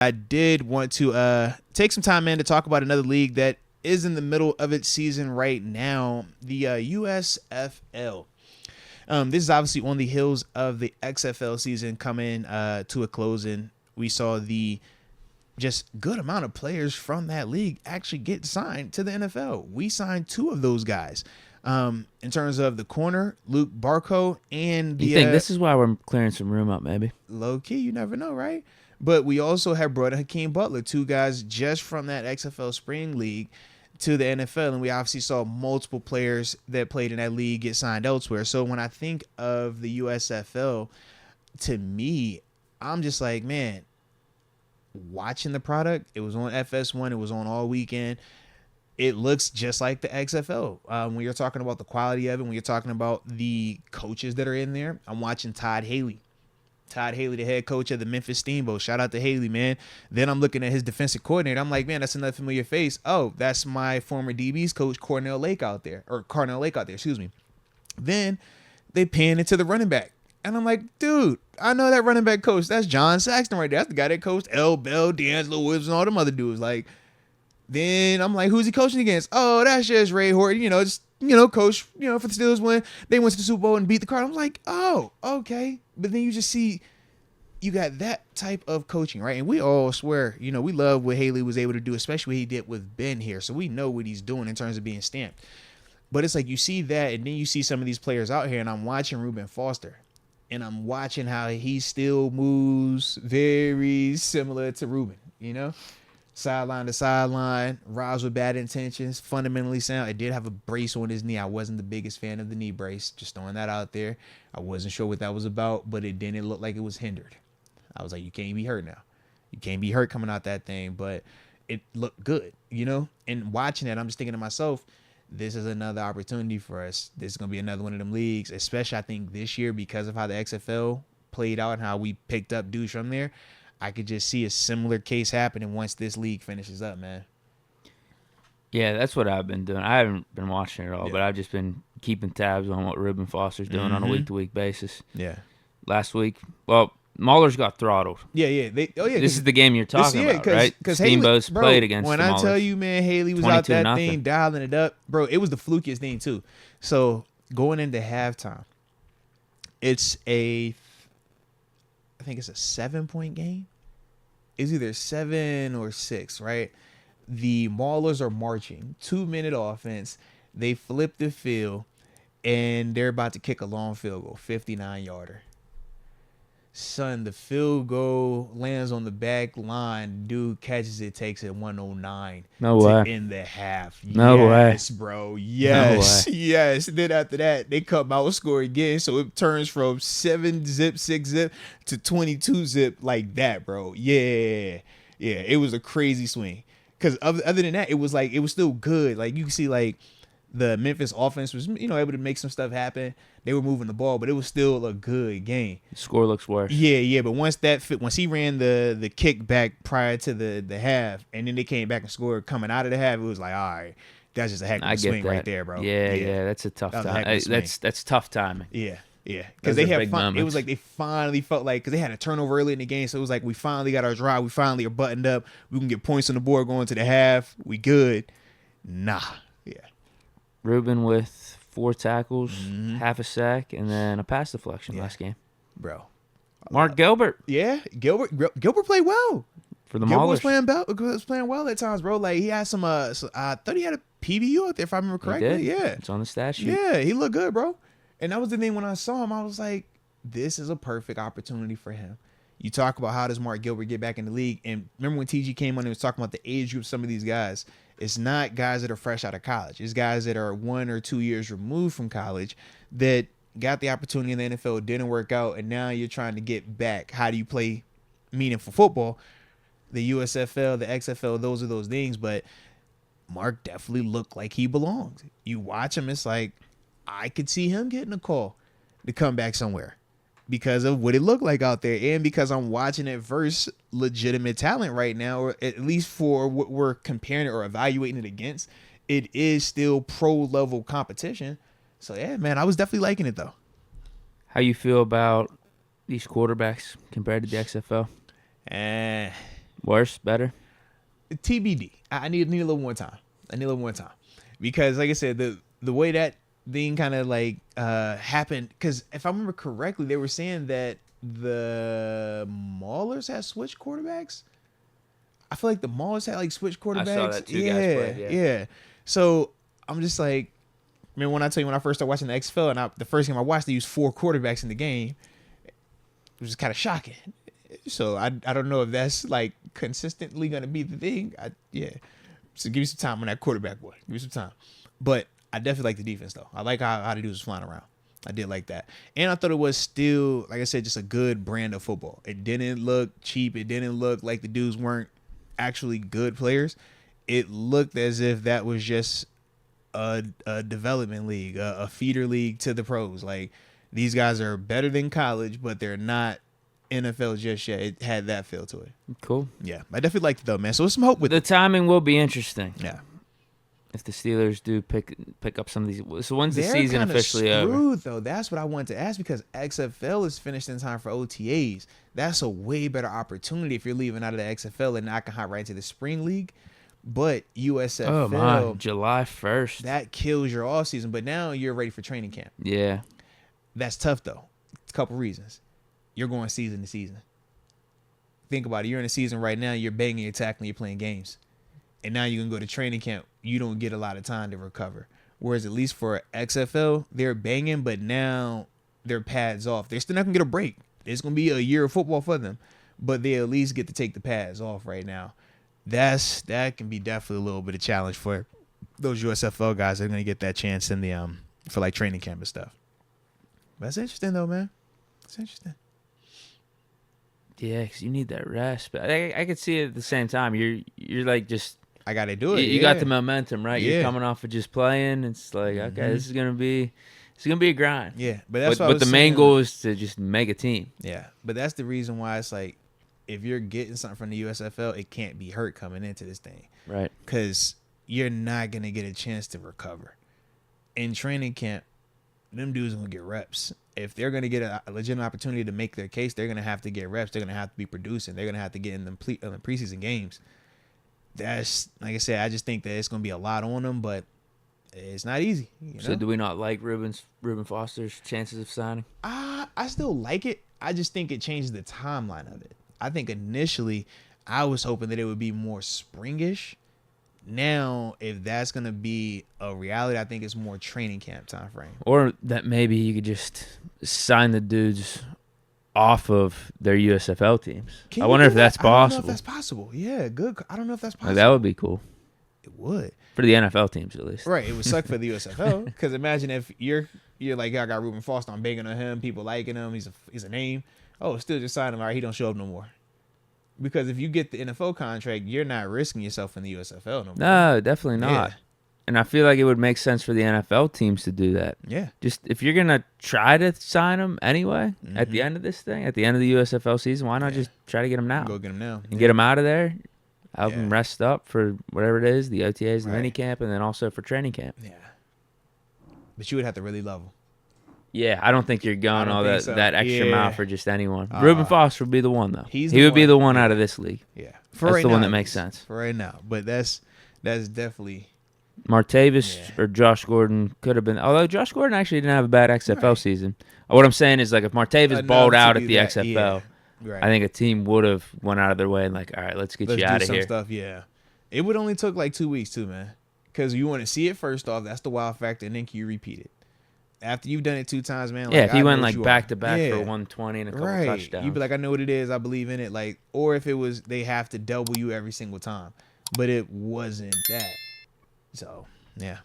I did want to take some time in to talk about another league that is in the middle of its season right now, the USFL. This is obviously on the heels of the XFL season coming to a closing. We saw the just good amount of players from that league actually get signed to the NFL. We signed two of those guys. In terms of the corner, Luke Barco, and the... You think this is why we're clearing some room up, maybe? Low key, you never know, right? But we also have brought Hakeem Butler, two guys just from that XFL Spring League to the NFL. And we obviously saw multiple players that played in that league get signed elsewhere. So when I think of the USFL, to me, I'm just like, man, watching the product, it was on FS1, it was on all weekend. It looks just like the XFL. When you're talking about the quality of it, when you're talking about the coaches that are in there, I'm watching Todd Haley, the head coach of the Memphis Steamboat. Shout out to Haley, man. Then I'm looking at his defensive coordinator. I'm like, man, that's another familiar face. Oh, that's my former DB's coach, Carnell Lake out there. Excuse me. Then they pan into the running back. And I'm like, dude, I know that running back coach. That's John Saxton right there. That's the guy that coached L. Bell, D'Angelo Williams, and all them other dudes. Like, then I'm like, who's he coaching against? Oh, that's just Ray Horton, coach, for the Steelers when they went to the Super Bowl and beat the Cardinals. I'm like, oh, okay. But then you just see you got that type of coaching, right? And we all swear, we love what Haley was able to do, especially what he did with Ben here. So we know what he's doing in terms of being stamped. But it's like you see that, and then you see some of these players out here, and I'm watching Reuben Foster. And I'm watching how he still moves very similar to Reuben, sideline to sideline, rides with bad intentions, fundamentally sound. It did have a brace on his knee. I wasn't the biggest fan of the knee brace, just throwing that out there. I wasn't sure what that was about, but it didn't look like it was hindered. I was like, you can't be hurt now. You can't be hurt coming out that thing, but it looked good, And watching that, I'm just thinking to myself, this is another opportunity for us. This is going to be another one of them leagues, especially I think this year because of how the XFL played out and how we picked up dudes from there. I could just see a similar case happening once this league finishes up, man. Yeah, that's what I've been doing. I haven't been watching it all, but I've just been keeping tabs on what Reuben Foster's doing on a week-to-week basis. Yeah. Last week, Mahler's got throttled. Yeah. This is the game you're talking about, right? Because Steamboats played against when the I Maulers. tell you, man, Haley was out that thing dialing it up. Bro, it was the flukiest thing, too. So, going into halftime, I think it's a 7-point game. It's either 7 or 6, right? The Maulers are marching. 2-minute offense. They flip the field, and they're about to kick a long field goal, 59-yarder. Son, the field goal lands on the back line. Dude catches it, takes it 109 to end the half. No way. Yes, bro. Yes. No way. Yes. Then after that, they come out, score again. So it turns from 7-zip, 6-zip to 22-zip like that, bro. Yeah. Yeah. It was a crazy swing. Because other than that, it was still good. Like you can see like the Memphis offense was, able to make some stuff happen. They were moving the ball, but it was still a good game. The score looks worse. Yeah. But once he ran the kick back prior to the half, and then they came back and scored coming out of the half, it was like, all right, that's just a heck of a swing right there, bro. Yeah, that's a tough time. That's tough timing. Yeah. Because they had fun. It was like they finally felt like, because they had a turnover early in the game, so it was like we finally got our drive. We finally are buttoned up. We can get points on the board going to the half. We good. Nah. Yeah. Reuben with 4 tackles, half a sack, and then a pass deflection last game. Bro. Mark Gilbert. Yeah, Gilbert played well. For the Gilbert Maulers. was playing well at times, bro. Like, he had some, I thought he had a PBU out there, if I remember correctly. Yeah. It's on the stat sheet. Yeah, he looked good, bro. And that was the thing when I saw him, I was like, this is a perfect opportunity for him. You talk about how does Mark Gilbert get back in the league. And remember when TG came on and was talking about the age group of some of these guys. It's not guys that are fresh out of college. It's guys that are 1 or 2 years removed from college that got the opportunity in the NFL, didn't work out, and now you're trying to get back. How do you play meaningful football? The USFL, the XFL, those are those things. But Mark definitely looked like he belonged. You watch him, it's like, I could see him getting a call to come back somewhere because of what it looked like out there, and because I'm watching it versus legitimate talent right now, or at least for what we're comparing it or evaluating it against, it is still pro level competition. So yeah, man, I was definitely liking it though. How you feel about these quarterbacks compared to the XFL? Worse, better. TBD. I need a little more time. Because, like I said, the way that thing kind of like happened. Because if I remember correctly, they were saying that the Maulers had switched quarterbacks. I feel like the Maulers had like switched quarterbacks. I saw that two guys played. Yeah. So I'm just like, man, when I tell you when I first started watching the XFL, and the first game I watched, they used 4 quarterbacks in the game. It was kind of shocking. So I don't know if that's like consistently gonna be the thing. So give me some time on that quarterback boy. Give me some time. But I definitely like the defense though. I like how the dudes was flying around. I did like that. And I thought it was still, like I said, just a good brand of football. It didn't look cheap. It didn't look like the dudes weren't actually good players. It looked as if that was just a development league, a feeder league to the pros. Like, these guys are better than college, but they're not NFL just yet. It had that feel to it. Cool. Yeah, I definitely liked it though, man. So there's some hope with the it. timing will be interesting. Yeah. If the Steelers do pick up some of these, so when's the They're season officially screwed, over? Though that's what I wanted to ask, because XFL is finished in time for OTAs. That's a way better opportunity if you're leaving out of the XFL and not can hop right into the spring league. But USFL, Oh my, July 1st. that kills your off season. But now you're ready for training camp. Yeah, That's tough though. A couple reasons. You're going season to season. Think about it. You're in a season right now. You're banging, you're tackling, you're playing games. And now you can go to training camp. You don't get a lot of time to recover. Whereas at least for XFL, they're banging, but now their pads off. They're still not going to get a break. It's going to be a year of football for them. But they at least get to take the pads off right now. That can be definitely a little bit of challenge for those USFL guys that are going to get that chance in the for like training camp and stuff. That's interesting though, man. It's interesting. yeah, because you need that rest. But I could see it at the same time. You're like just. I got to do it. You got the momentum, right? Yeah. You're coming off of just playing. It's like, okay, this is gonna be a grind. Yeah, but that's but the main goal is to just make a team. Yeah, but that's the reason why it's like, if you're getting something from the USFL, it can't be hurt coming into this thing, Right. because you're not gonna get a chance to recover. In training camp, them dudes are gonna get reps. If they're gonna get a legitimate opportunity to make their case, they're gonna have to get reps. They're gonna have to be producing. They're gonna have to get in the preseason games. That's, like I said, I just think that it's going to be a lot on them, but it's not easy. So do we not like Reuben Foster's chances of signing? I still like it. I just think it changes the timeline of it. I think initially I was hoping that it would be more springish. Now, if that's going to be a reality, I think it's more training camp time frame. Or that maybe you could just sign the dudes off of their USFL teams. I wonder if that's possible. I don't know if that's possible. Yeah, good. I don't know if that's possible. Like, that would be cool. It would. For the NFL teams, at least. Right. It would suck for the USFL. Because imagine if you're like, I got Reuben Foster, I'm banging on him, people liking him, he's a name. Oh, still just sign him. All right, he don't show up no more. Because if you get the NFL contract, you're not risking yourself in the USFL no more. No, definitely not. Yeah. And I feel like it would make sense for the NFL teams to do that. Yeah. Just if you're going to try to sign them anyway at the end of this thing, at the end of the USFL season, why not just try to get them now? Go get them now. And get them out of there, help them rest up for whatever it is, the OTAs, the mini camp, and then also for training camp. Yeah. But you would have to really love them. Yeah, I don't think you're going all that, so. that extra Yeah. mile for just anyone. Reuben Foster would be the one, though. He would be the one out of this league. Yeah. That's the one that makes sense. For right now. But that's definitely... Martavis or Josh Gordon could have been. Although Josh Gordon actually didn't have a bad XFL season. What I'm saying is, like, if Martavis balled out at the XFL, I think a team would have went out of their way and like, all right, let's get you out of here. Stuff, yeah. It would only took like 2 weeks too, man. Because you want to see it first off. That's the wild factor, and then can you repeat it? After you've done it 2 times, man. Like, yeah, if he I went know like what back to you back are. for 120 and a couple touchdowns, You'd be like, I know what it is. I believe in it. Like, or if it was, they have to double you every single time, but it wasn't that. So yeah.